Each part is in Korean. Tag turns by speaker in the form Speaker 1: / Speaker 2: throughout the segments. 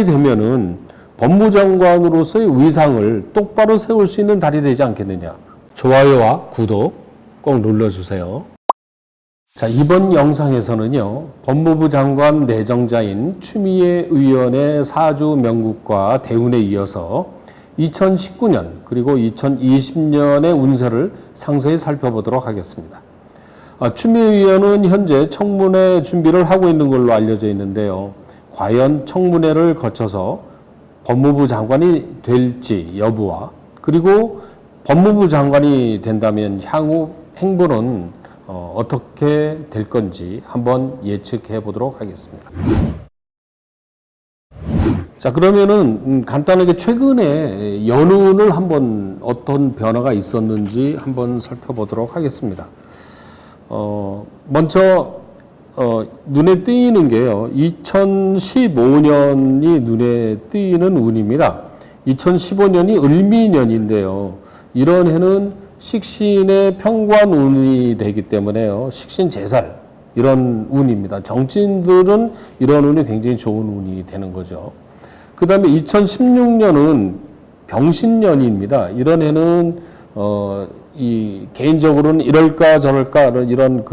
Speaker 1: 되면은 법무장관으로서의 위상을 똑바로 세울 수 있는 달이 되지 않겠느냐. 좋아요와 구독 꼭 눌러주세요. 자, 이번 영상에서는요, 법무부 장관 내정자인 추미애 의원의 사주 명국과 대운에 이어서 2019년 그리고 2020년의 운세를 상세히 살펴보도록 하겠습니다. 추미애 의원은 현재 청문회 준비를 하고 있는 걸로 알려져 있는데요. 과연 청문회를 거쳐서 법무부 장관이 될지 여부와 그리고 법무부 장관이 된다면 향후 행보는 어떻게 될 건지 한번 예측해 보도록 하겠습니다. 자, 그러면은 간단하게 최근에 연운을 한번 어떤 변화가 있었는지 한번 살펴보도록 하겠습니다. 먼저 눈에 띄는 게요. 2015년이 눈에 띄는 운입니다. 2015년이 을미년인데요. 이런 해는 식신의 평관운이 되기 때문에요. 식신 제살 이런 운입니다. 정치인들은 이런 운이 굉장히 좋은 운이 되는 거죠. 그 다음에 2016년은 병신년입니다. 이런 해는 개인적으로는 이럴까 저럴까 이런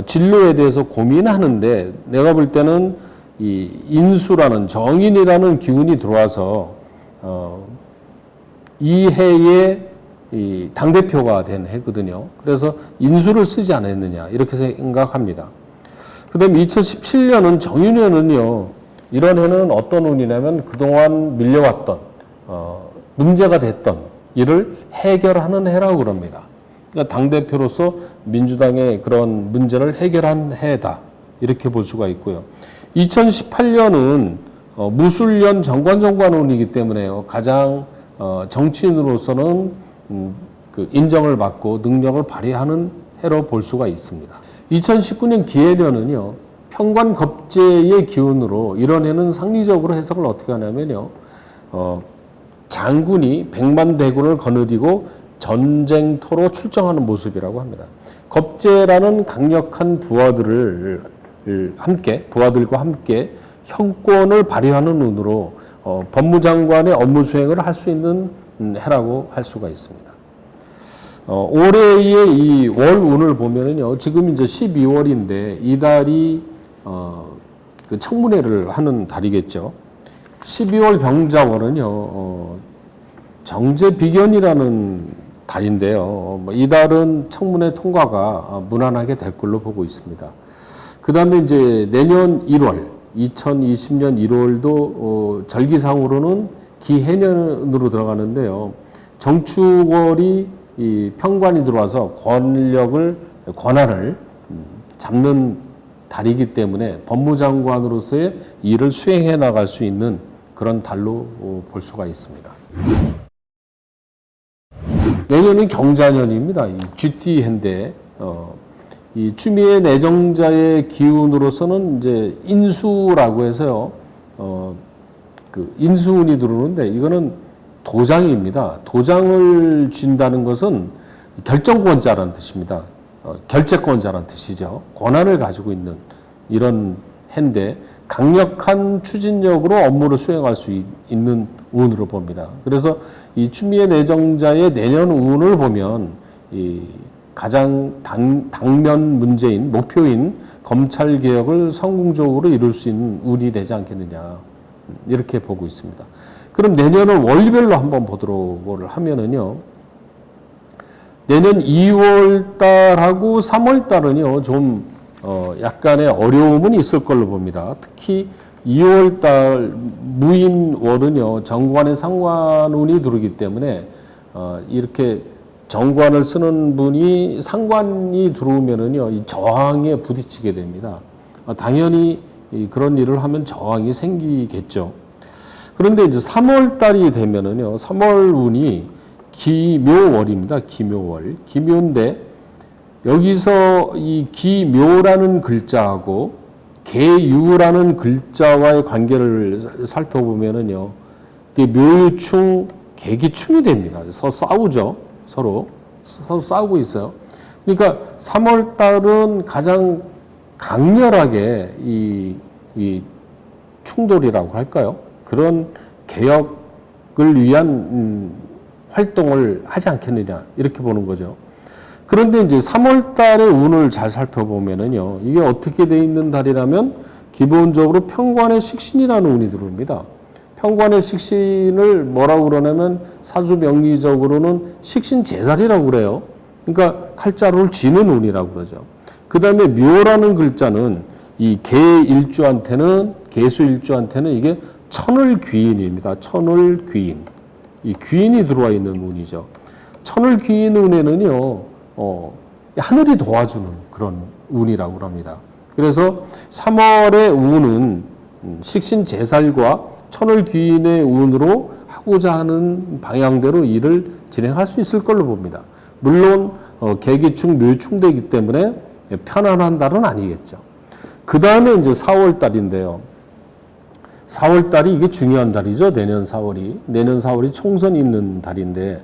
Speaker 1: 진로에 대해서 고민하는데 내가 볼 때는 이 인수라는 정인이라는 기운이 들어와서 이 해에 이 당대표가 된 해거든요. 그래서 인수를 쓰지 않았느냐 이렇게 생각합니다. 그 다음에 2017년은 정인년은요. 이런 해는 어떤 운이냐면 그동안 밀려왔던 문제가 됐던 일을 해결하는 해라고 그럽니다. 그러니까 당대표로서 민주당의 그런 문제를 해결한 해다 이렇게 볼 수가 있고요. 2018년은 무술년 정관운이기 때문에요. 가장 정치인으로서는 그 인정을 받고 능력을 발휘하는 해로 볼 수가 있습니다. 2019년 기해년은요. 평관겁재의 기운으로 이런 해는 상리적으로 해석을 어떻게 하냐면요. 장군이 백만대군을 거느리고 전쟁터로 출정하는 모습이라고 합니다. 겁재라는 강력한 부하들과 함께 형권을 발휘하는 운으로 법무장관의 업무 수행을 할 수 있는 해라고 할 수가 있습니다. 올해의 이 월 운을 보면은요, 지금 이제 12월인데 이 달이 그 청문회를 하는 달이겠죠. 12월 병자월은요, 정제비견이라는 달인데요. 이 달은 청문회 통과가 무난하게 될 걸로 보고 있습니다. 그 다음에 이제 내년 1월, 2020년 1월도 절기상으로는 기해년으로 들어가는데요. 정축월이 이 평관이 들어와서 권한을 잡는 달이기 때문에 법무장관으로서의 일을 수행해 나갈 수 있는 그런 달로 볼 수가 있습니다. 내년은 경자년입니다. 이 GT해인데 이 추미애 내정자의 기운으로서는 이제 인수라고 해서요. 그 인수운이 들어오는데 이거는 도장입니다. 도장을 쥔다는 것은 결정권자라는 뜻입니다. 결재권자라는 뜻이죠. 권한을 가지고 있는 이런 해인데 강력한 추진력으로 업무를 수행할 수 있는 운으로 봅니다. 그래서 이 추미애 내정자의 내년 운을 보면 이 가장 당면 문제인 목표인 검찰 개혁을 성공적으로 이룰 수 있는 운이 되지 않겠느냐 이렇게 보고 있습니다. 그럼 내년은 월별로 한번 보도록 하면은요. 내년 2월 달하고 3월 달은요 좀 약간의 어려움은 있을 걸로 봅니다. 특히 2월 달 무인월은요 정관의 상관운이 들어오기 때문에 이렇게 정관을 쓰는 분이 상관이 들어오면은요 이 저항에 부딪히게 됩니다. 당연히 그런 일을 하면 저항이 생기겠죠. 그런데 이제 3월 달이 되면은요 3월 운이 기묘월입니다. 기묘월. 기묘인데 여기서 이 기묘라는 글자하고 계유라는 글자와의 관계를 살펴보면은요, 이게 묘유충, 계기충이 됩니다. 서로 싸우죠. 서로 싸우고 있어요. 그러니까 3월 달은 가장 강렬하게 이 충돌이라고 할까요? 그런 개혁을 위한 활동을 하지 않겠느냐 이렇게 보는 거죠. 그런데 이제 3월 달의 운을 잘 살펴보면은요, 이게 어떻게 돼 있는 달이라면 기본적으로 평관의 식신이라는 운이 들어옵니다. 평관의 식신을 뭐라고 그러냐면 사주 명리적으로는 식신 제살이라고 그래요. 그러니까 칼자루를 쥐는 운이라고 그러죠. 그 다음에 묘라는 글자는 이 개일주한테는, 개수일주한테는 이게 천을귀인입니다. 천을귀인. 이 귀인이 들어와 있는 운이죠. 천을귀인 운에는요, 하늘이 도와주는 그런 운이라고 합니다. 그래서 3월의 운은 식신 제살과 천을귀인의 운으로 하고자 하는 방향대로 일을 진행할 수 있을 걸로 봅니다. 물론 개기충, 묘충되기 때문에 편안한 달은 아니겠죠. 그 다음에 이제 4월 달인데요. 4월 달이 이게 중요한 달이죠. 내년 4월이 총선이 있는 달인데,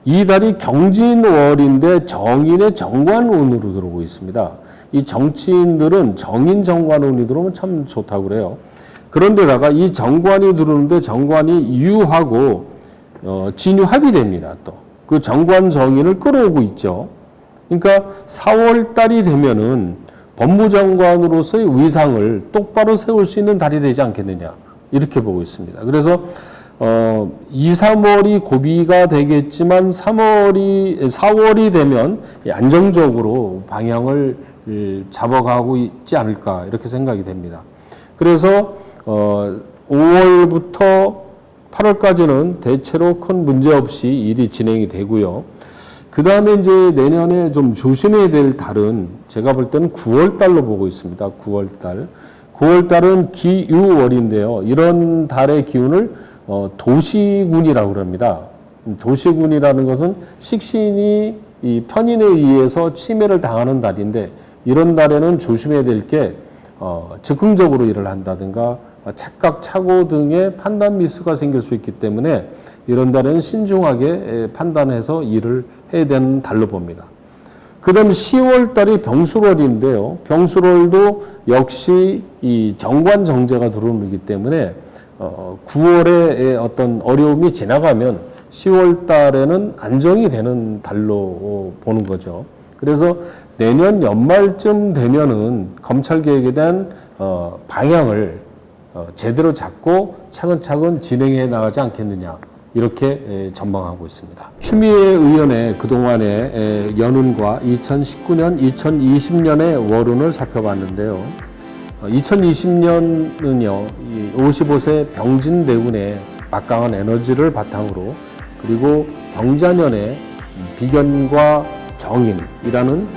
Speaker 1: 이 달이 경진월인데 정인의 정관운으로 들어오고 있습니다. 이 정치인들은 정인 정관운이 들어오면 참 좋다고 그래요. 그런데다가 이 정관이 들어오는데 정관이 유하고 진유합이 됩니다. 또 그 정관 정인을 끌어오고 있죠. 그러니까 4월 달이 되면은 법무장관으로서의 위상을 똑바로 세울 수 있는 달이 되지 않겠느냐 이렇게 보고 있습니다. 그래서 2, 3월이 고비가 되겠지만 4월이 되면 안정적으로 방향을 잡아가고 있지 않을까 이렇게 생각이 됩니다. 그래서 5월부터 8월까지는 대체로 큰 문제 없이 일이 진행이 되고요. 그 다음에 이제 내년에 좀 조심해야 될 달은 제가 볼 때는 9월 달로 보고 있습니다. 9월 달. 9월 달은 기유월인데요. 이런 달의 기운을 도시군이라고 합니다. 도시군이라는 것은 식신이 이 편인에 의해서 침해를 당하는 달인데, 이런 달에는 조심해야 될 게 즉흥적으로 일을 한다든가 착각, 착오 등의 판단 미스가 생길 수 있기 때문에 이런 달에는 신중하게 판단해서 일을 해야 되는 달로 봅니다. 그 다음 10월 달이 병술월인데요. 병술월도 역시 이 정관 정제가 들어오기 때문에 9월에 어떤 어려움이 지나가면 10월 달에는 안정이 되는 달로 보는 거죠. 그래서 내년 연말쯤 되면은 검찰 개혁에 대한 방향을 제대로 잡고 차근차근 진행해 나가지 않겠느냐 이렇게 전망하고 있습니다. 추미애 의원의 그동안의 연운과 2019년, 2020년의 월운을 살펴봤는데요. 2020년은요, 55세 병진대운의 막강한 에너지를 바탕으로, 그리고 경자년의 비견과 정인이라는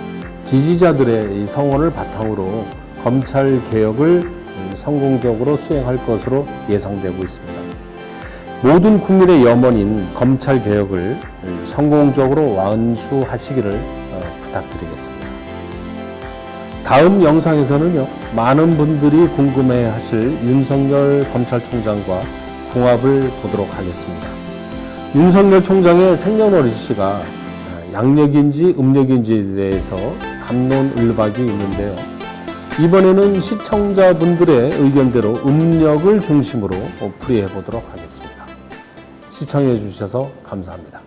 Speaker 1: 지지자들의 이 성원을 바탕으로 검찰 개혁을 성공적으로 수행할 것으로 예상되고 있습니다. 모든 국민의 염원인 검찰 개혁을 성공적으로 완수하시기를 부탁드리겠습니다. 다음 영상에서는요, 많은 분들이 궁금해하실 윤석열 검찰총장과 궁합을 보도록 하겠습니다. 윤석열 총장의 생년월일씨가 양력인지 음력인지에 대해서 갑론을박이 있는데요. 이번에는 시청자분들의 의견대로 음력을 중심으로 풀이해 보도록 하겠습니다. 시청해 주셔서 감사합니다.